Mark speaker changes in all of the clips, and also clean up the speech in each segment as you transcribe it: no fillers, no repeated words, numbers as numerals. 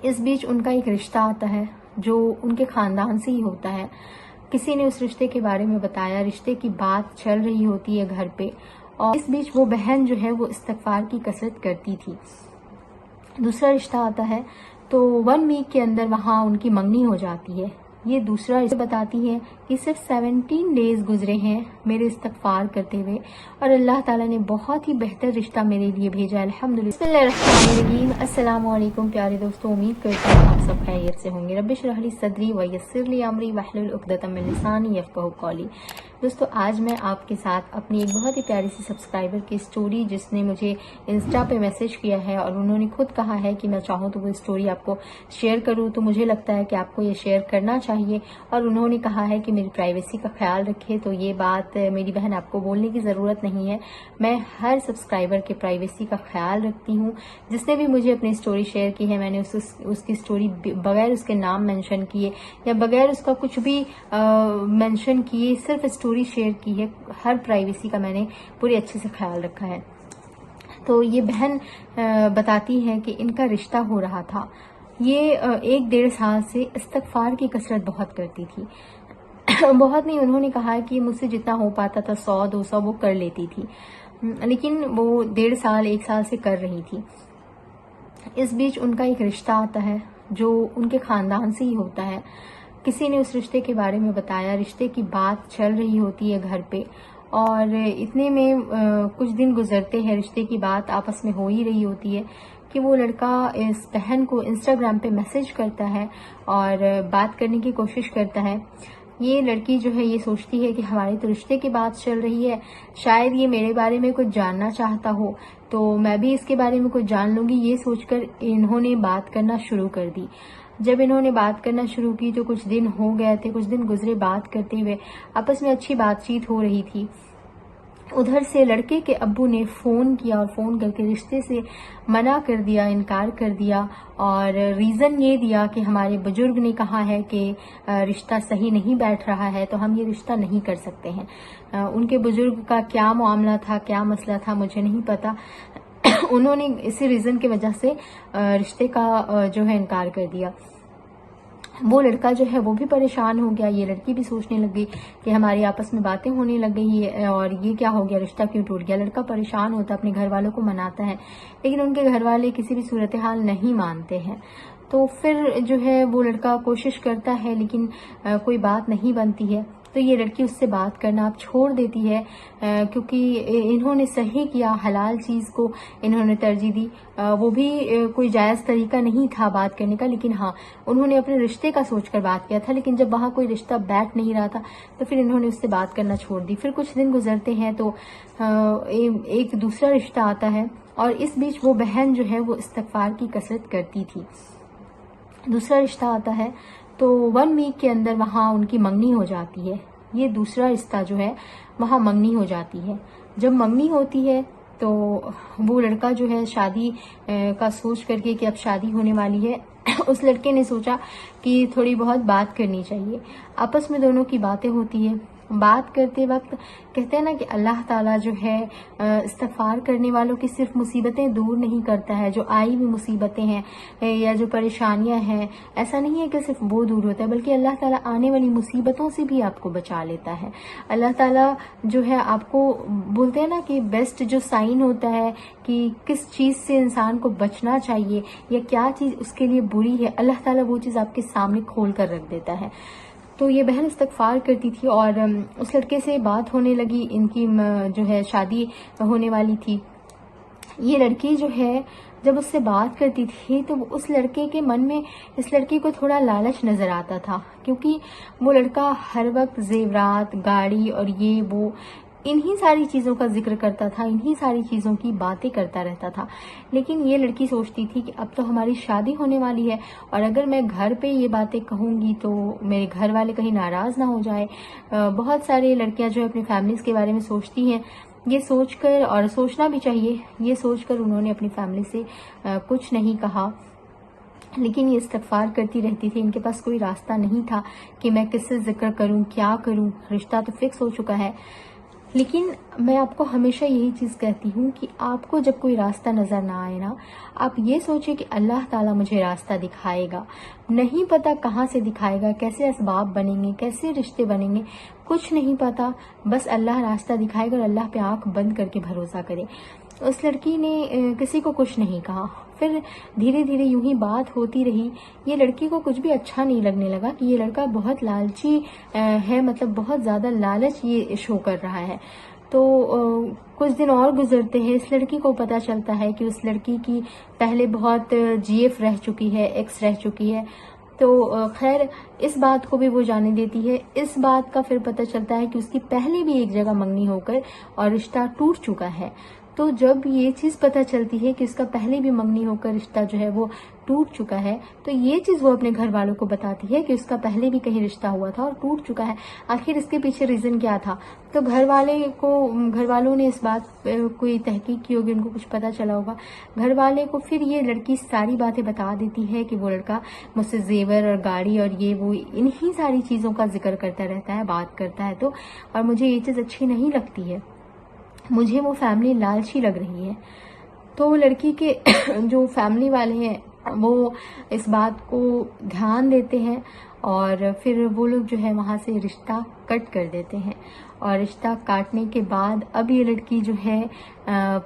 Speaker 1: اس بیچ ان کا ایک رشتہ آتا ہے جو ان کے خاندان سے ہی ہوتا ہے. کسی نے اس رشتے کے بارے میں بتایا، رشتے کی بات چل رہی ہوتی ہے گھر پہ، اور اس بیچ وہ بہن جو ہے وہ استغفار کی کثرت کرتی تھی. دوسرا رشتہ آتا ہے تو 1 ویک کے اندر وہاں ان کی منگنی ہو جاتی ہے. یہ دوسرا رشتہ بتاتی ہے کہ صرف 17 ڈیز گزرے ہیں میرے استغفار کرتے ہوئے، اور اللہ تعالیٰ نے بہت ہی بہتر رشتہ میرے لیے بھیجا. الحمدللہ. بسم اللہ الرحمن الرحیم. السلام علیکم پیارے دوستو، امید کرتی ہوں آپ سب خیریت سے ہوں گے. رب اشرح لی صدری ویسر لی امری واحلل عقدۃ من لسانی یفقہوا قولی. دوستو آج میں آپ کے ساتھ اپنی ایک بہت ہی پیاری سی سبسکرائبر کی سٹوری، جس نے مجھے انسٹا پہ میسج کیا ہے اور انہوں نے خود کہا ہے کہ میں چاہوں تو وہ سٹوری آپ کو شیئر کروں، تو مجھے لگتا ہے کہ آپ کو یہ شیئر کرنا چاہیے. اور انہوں نے کہا ہے کہ میری پرائیویسی کا خیال رکھے. تو یہ بات میری بہن آپ کو بولنے کی ضرورت نہیں ہے، میں ہر سبسکرائبر کے پرائیویسی کا خیال رکھتی ہوں. جس نے بھی مجھے اپنی سٹوری شیئر کی ہے، میں نے اس کی سٹوری بغیر اس کے نام مینشن کیے یا بغیر اس کا کچھ بھی مینشن کیے صرف سٹوری شیئر کی ہے. ہر پرائیویسی کا میں نے پورے اچھے سے خیال رکھا ہے. تو یہ بہن بتاتی ہے کہ ان کا رشتہ ہو رہا تھا. یہ 1-1.5 سال سے استغفار کی کثرت بہت کرتی تھی. بہت نہیں، انہوں نے کہا کہ مجھ سے جتنا ہو پاتا تھا 100-200 وہ کر لیتی تھی، لیکن وہ 1.5 سال 1 سال سے کر رہی تھی. اس بیچ ان کا ایک رشتہ آتا ہے جو ان کے خاندان سے ہی ہوتا ہے. کسی نے اس رشتے کے بارے میں بتایا، رشتے کی بات چل رہی ہوتی ہے گھر پہ، اور اتنے میں کچھ دن گزرتے ہیں، رشتے کی بات آپس میں ہو ہی رہی ہوتی ہے کہ وہ لڑکا اس بہن کو انسٹاگرام پہ میسج کرتا ہے اور بات کرنے کی کوشش کرتا ہے. یہ لڑکی جو ہے یہ سوچتی ہے کہ ہماری تو رشتے کی بات چل رہی ہے، شاید یہ میرے بارے میں کچھ جاننا چاہتا ہو تو میں بھی اس کے بارے میں کچھ جان لوں گی. یہ سوچ کر انہوں نے بات کرنا شروع کر دی. جب انہوں نے بات کرنا شروع کی تو کچھ دن ہو گئے تھے، کچھ دن گزرے بات کرتے ہوئے، آپس میں اچھی بات چیت ہو رہی تھی. ادھر سے لڑکے کے ابو نے فون کیا اور فون کر کے رشتے سے منع کر دیا، انکار کر دیا، اور ریزن یہ دیا کہ ہمارے بزرگ نے کہا ہے کہ رشتہ صحیح نہیں بیٹھ رہا ہے تو ہم یہ رشتہ نہیں کر سکتے ہیں. ان کے بزرگ کا کیا معاملہ تھا، کیا مسئلہ تھا، مجھے نہیں پتا. انہوں نے اسی ریزن کی وجہ سے رشتے کا جو ہے انکار کر دیا. وہ لڑکا جو ہے وہ بھی پریشان ہو گیا. یہ لڑکی بھی سوچنے لگ گئی کہ ہماری آپس میں باتیں ہونے لگ گئی ہے اور یہ کیا ہو گیا، رشتہ کیوں ٹوٹ گیا. لڑکا پریشان ہوتا ہے، اپنے گھر والوں کو مناتا ہے، لیکن ان کے گھر والے کسی بھی صورتحال نہیں مانتے ہیں. تو پھر جو ہے وہ لڑکا کوشش کرتا ہے لیکن کوئی بات نہیں بنتی ہے. تو یہ لڑکی اس سے بات کرنا اب چھوڑ دیتی ہے کیونکہ انہوں نے صحیح کیا، حلال چیز کو انہوں نے ترجیح دی. وہ بھی کوئی جائز طریقہ نہیں تھا بات کرنے کا، لیکن ہاں انہوں نے اپنے رشتے کا سوچ کر بات کیا تھا. لیکن جب وہاں کوئی رشتہ بیٹھ نہیں رہا تھا تو پھر انہوں نے اس سے بات کرنا چھوڑ دی. پھر کچھ دن گزرتے ہیں تو ایک دوسرا رشتہ آتا ہے، اور اس بیچ وہ بہن جو ہے وہ استغفار کی کثرت کرتی تھی. دوسرا رشتہ آتا ہے تو 1 ویک کے اندر وہاں ان کی منگنی ہو جاتی ہے. یہ دوسرا رشتہ جو ہے وہاں منگنی ہو جاتی ہے. جب منگنی ہوتی ہے تو وہ لڑکا جو ہے شادی کا سوچ کر کے کہ اب شادی ہونے والی ہے، اس لڑکے نے سوچا کہ تھوڑی بہت بات کرنی چاہیے. آپس میں دونوں کی باتیں ہوتی ہیں. بات کرتے وقت کہتے ہیں نا کہ اللہ تعالیٰ جو ہے استغفار کرنے والوں کی صرف مصیبتیں دور نہیں کرتا ہے، جو آئی ہوئی مصیبتیں ہیں یا جو پریشانیاں ہیں، ایسا نہیں ہے کہ صرف وہ دور ہوتا ہے، بلکہ اللہ تعالیٰ آنے والی مصیبتوں سے بھی آپ کو بچا لیتا ہے. اللہ تعالیٰ جو ہے آپ کو بولتے ہیں نا کہ بیسٹ جو سائن ہوتا ہے کہ کس چیز سے انسان کو بچنا چاہیے یا کیا چیز اس کے لیے بری ہے، اللہ تعالیٰ وہ چیز آپ کے سامنے کھول کر رکھ دیتا ہے. تو یہ بہن استغفار کرتی تھی اور اس لڑکے سے بات ہونے لگی، ان کی جو ہے شادی ہونے والی تھی. یہ لڑکی جو ہے جب اس سے بات کرتی تھی تو اس لڑکے کے من میں اس لڑکی کو تھوڑا لالچ نظر آتا تھا، کیونکہ وہ لڑکا ہر وقت زیورات، گاڑی اور یہ وہ انہی ساری چیزوں کا ذکر کرتا تھا، انہی ساری چیزوں کی باتیں کرتا رہتا تھا. لیکن یہ لڑکی سوچتی تھی کہ اب تو ہماری شادی ہونے والی ہے اور اگر میں گھر پہ یہ باتیں کہوں گی تو میرے گھر والے کہیں ناراض نہ ہو جائے. بہت سارے لڑکیاں جو اپنی فیملیز کے بارے میں سوچتی ہیں، یہ سوچ کر، اور سوچنا بھی چاہیے، یہ سوچ کر انہوں نے اپنی فیملی سے کچھ نہیں کہا. لیکن یہ استغفار کرتی رہتی تھی. ان کے پاس کوئی راستہ نہیں تھا کہ میں کس سے ذکر کروں، کیا کروں، رشتہ تو فکس ہو چکا ہے. لیکن میں آپ کو ہمیشہ یہی چیز کہتی ہوں کہ آپ کو جب کوئی راستہ نظر نہ آئے نا، آپ یہ سوچیں کہ اللہ تعالیٰ مجھے راستہ دکھائے گا. نہیں پتا کہاں سے دکھائے گا، کیسے اسباب بنیں گے، کیسے رشتے بنیں گے، کچھ نہیں پتا. بس اللہ راستہ دکھائے گا اور اللہ پہ آنکھ بند کر کے بھروسہ کرے. اس لڑکی نے کسی کو کچھ نہیں کہا. پھر دھیرے دھیرے یوں ہی بات ہوتی رہی. یہ لڑکی کو کچھ بھی اچھا نہیں لگنے لگا کہ یہ لڑکا بہت لالچی ہے، مطلب بہت زیادہ لالچ یہ شو کر رہا ہے. تو کچھ دن اور گزرتے ہیں. اس لڑکی کو پتہ چلتا ہے کہ اس لڑکی کی پہلے بہت جی ایف رہ چکی ہے، ایکس رہ چکی ہے. تو خیر اس بات کو بھی وہ جانے دیتی ہے. اس بات کا پھر پتہ چلتا ہے کہ اس کی پہلے بھی ایک جگہ منگنی ہو کر اور رشتہ ٹوٹ چکا ہے. تو جب یہ چیز پتہ چلتی ہے کہ اس کا پہلے بھی منگنی ہو کر رشتہ جو ہے وہ ٹوٹ چکا ہے، تو یہ چیز وہ اپنے گھر والوں کو بتاتی ہے کہ اس کا پہلے بھی کہیں رشتہ ہوا تھا اور ٹوٹ چکا ہے. آخر اس کے پیچھے ریزن کیا تھا؟ تو گھر والوں نے اس بات کوئی تحقیق کی ہوگی، ان کو کچھ پتہ چلا ہوگا. گھر والے کو پھر یہ لڑکی ساری باتیں بتا دیتی ہے کہ وہ لڑکا مجھ سے زیور اور گاڑی اور یہ وہ انہی ساری چیزوں کا ذکر کرتا رہتا ہے، بات کرتا ہے. تو اور مجھے یہ چیز اچھی نہیں لگتی ہے، مجھے وہ فیملی لالچی لگ رہی ہے. تو لڑکی کے جو فیملی والے ہیں وہ اس بات کو دھیان دیتے ہیں اور پھر وہ لوگ جو ہے وہاں سے رشتہ کٹ کر دیتے ہیں. اور رشتہ کاٹنے کے بعد اب یہ لڑکی جو ہے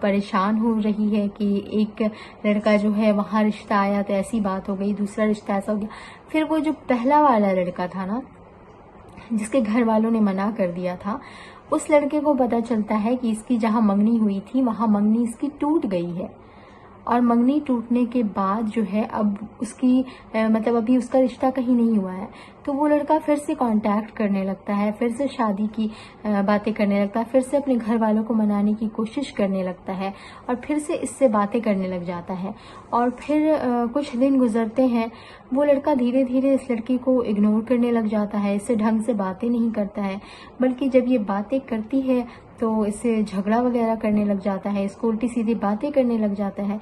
Speaker 1: پریشان ہو رہی ہے کہ ایک لڑکا جو ہے وہاں رشتہ آیا تو ایسی بات ہو گئی، دوسرا رشتہ ایسا ہو گیا. پھر وہ جو پہلا والا لڑکا تھا نا، جس کے گھر والوں نے منع کر دیا تھا، اس لڑکے کو پتہ چلتا ہے کہ اس کی جہاں منگنی ہوئی تھی وہاں منگنی اس کی ٹوٹ گئی ہے. اور منگنی ٹوٹنے کے بعد جو ہے اب اس کی مطلب ابھی اس کا رشتہ کہیں نہیں ہوا ہے. تو وہ لڑکا پھر سے کانٹیکٹ کرنے لگتا ہے، پھر سے شادی کی باتیں کرنے لگتا ہے، پھر سے اپنے گھر والوں کو منانے کی کوشش کرنے لگتا ہے اور پھر سے اس سے باتیں کرنے لگ جاتا ہے. اور پھر کچھ دن گزرتے ہیں. وہ لڑکا دھیرے دھیرے اس لڑکی کو اگنور کرنے لگ جاتا ہے، اس سے ڈھنگ سے باتیں نہیں کرتا ہے، بلکہ جب یہ باتیں کرتی ہے تو اس سے جھگڑا وغیرہ کرنے لگ جاتا ہے، اس کو الٹی سیدھی باتیں کرنے لگ جاتا ہے.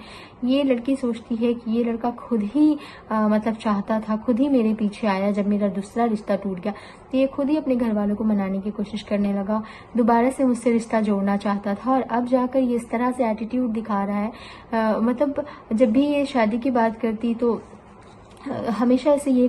Speaker 1: یہ لڑکی سوچتی ہے کہ یہ لڑکا خود ہی مطلب چاہتا تھا، خود ہی میرے پیچھے آیا جب میرا دوسرا رشتہ ٹوٹ گیا. تو یہ خود ہی اپنے گھر والوں کو منانے کی کوشش کرنے لگا، دوبارہ سے مجھ سے رشتہ جوڑنا چاہتا تھا. اور اب جا کر یہ اس طرح سے ایٹیٹیوڈ دکھا رہا ہے. مطلب جب بھی یہ شادی کی بات کرتی تو ہمیشہ ایسے یہ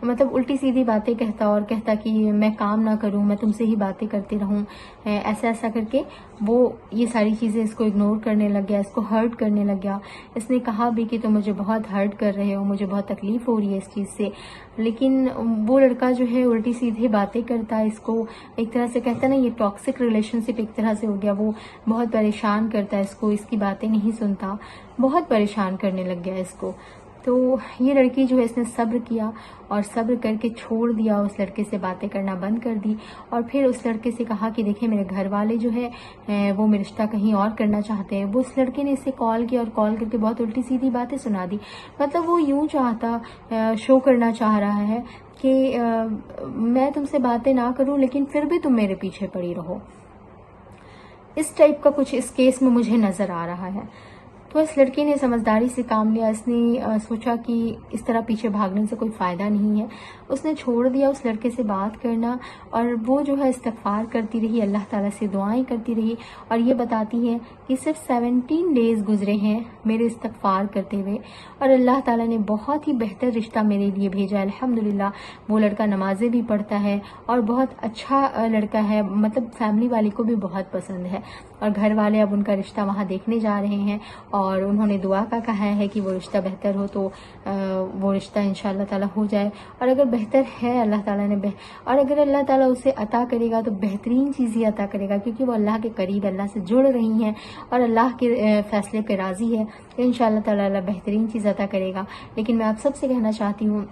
Speaker 1: مطلب الٹی سیدھی باتیں کہتا اور کہتا کہ میں کام نہ کروں، میں تم سے ہی باتیں کرتے رہوں، ایسا ایسا کر کے وہ یہ ساری چیزیں اس کو اگنور کرنے لگ گیا، اس کو ہرٹ کرنے لگ گیا. اس نے کہا بھی کہ تم مجھے بہت ہرٹ کر رہے ہو، مجھے بہت تکلیف ہو رہی ہے اس چیز سے. لیکن وہ لڑکا جو ہے الٹی سیدھی باتیں کرتا ہے، اس کو ایک طرح سے کہتا نا، یہ ٹاکسک ریلیشن شپ ایک طرح سے ہو گیا. وہ بہت پریشان کرتا ہے اس کو، اس کی باتیں نہیں سنتا، بہت پریشان کرنے لگ گیا اس کو. تو یہ لڑکی جو ہے اس نے صبر کیا اور صبر کر کے چھوڑ دیا، اس لڑکے سے باتیں کرنا بند کر دی. اور پھر اس لڑکے سے کہا کہ دیکھیں میرے گھر والے جو ہے وہ میرا رشتہ کہیں اور کرنا چاہتے ہیں. وہ اس لڑکے نے اسے کال کیا اور کال کر کے بہت الٹی سیدھی باتیں سنا دی. مطلب وہ یوں چاہتا، شو کرنا چاہ رہا ہے کہ میں تم سے باتیں نہ کروں لیکن پھر بھی تم میرے پیچھے پڑی رہو. اس ٹائپ کا کچھ اس کیس میں مجھے نظر آ رہا ہے. تو اس لڑکی نے سمجھداری سے کام لیا. اس نے سوچا کہ اس طرح پیچھے بھاگنے سے کوئی فائدہ نہیں ہے. اس نے چھوڑ دیا اس لڑکے سے بات کرنا اور وہ جو ہے استغفار کرتی رہی، اللہ تعالیٰ سے دعائیں کرتی رہی. اور یہ بتاتی ہے کہ صرف 17 ڈیز گزرے ہیں میرے استغفار کرتے ہوئے اور اللہ تعالیٰ نے بہت ہی بہتر رشتہ میرے لیے بھیجا. الحمدللہ وہ لڑکا نمازیں بھی پڑھتا ہے اور بہت اچھا لڑکا ہے، مطلب فیملی والے کو بھی بہت پسند ہے. اور گھر والے اب ان کا رشتہ وہاں دیکھنے جا رہے ہیں اور انہوں نے دعا کا کہا ہے کہ وہ رشتہ بہتر ہو تو وہ رشتہ انشاءاللہ تعالیٰ ہو جائے. اور اگر بہتر ہے اللہ تعالیٰ نے اور اگر اللہ تعالیٰ اسے عطا کرے گا تو بہترین چیز ہی عطا کرے گا، کیونکہ وہ اللہ کے قریب، اللہ سے جڑ رہی ہیں اور اللہ کے فیصلے پہ راضی ہے. تو انشاءاللہ تعالیٰ اللہ بہترین چیز عطا کرے گا. لیکن میں آپ سب سے کہنا چاہتی ہوں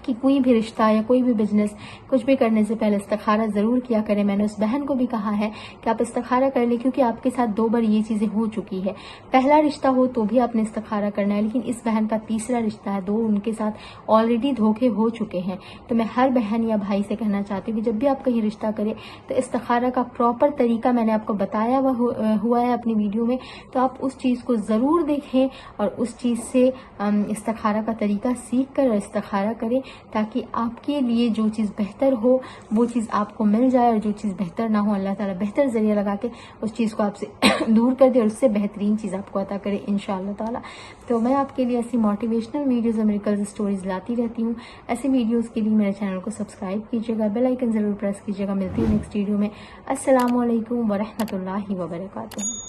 Speaker 1: کہ کوئی بھی رشتہ یا کوئی بھی بزنس کچھ بھی کرنے سے پہلے استخارہ ضرور کیا کریں. میں نے اس بہن کو بھی کہا ہے کہ آپ استخارہ کر لیں، کیونکہ آپ کے ساتھ 2 بار یہ چیزیں ہو چکی ہے. پہلا رشتہ ہو تو بھی آپ نے استخارہ کرنا ہے، لیکن اس بہن کا تیسرا رشتہ ہے، 2 ان کے ساتھ آلریڈی دھوکے ہو چکے ہیں. تو میں ہر بہن یا بھائی سے کہنا چاہتی ہوں کہ جب بھی آپ کہیں رشتہ کریں تو استخارہ کا پراپر طریقہ میں نے آپ کو بتایا ہوا ہے اپنی ویڈیو میں، تو آپ اس چیز کو ضرور دیکھیں اور اس چیز سے استخارہ کا طریقہ سیکھ کر استخارہ کریں. کریں تاکہ آپ کے لیے جو چیز بہتر ہو وہ چیز آپ کو مل جائے، اور جو چیز بہتر نہ ہو اللہ تعالیٰ بہتر ذریعہ لگا کے اس چیز کو آپ سے دور کر دے اور اس سے بہترین چیز آپ کو عطا کرے انشاءاللہ تعالیٰ۔ تو میں آپ کے لیے ایسی موٹیویشنل ویڈیوز اور میریکلز اسٹوریز لاتی رہتی ہوں۔ ایسی ویڈیوز کے لیے میرے چینل کو سبسکرائب کیجیے گا، بیل آئیکن ضرور پریس کیجیے گا۔ ملتی ہوں نیکسٹ ویڈیو میں۔ السلام علیکم ورحمۃ اللہ وبرکاتہ۔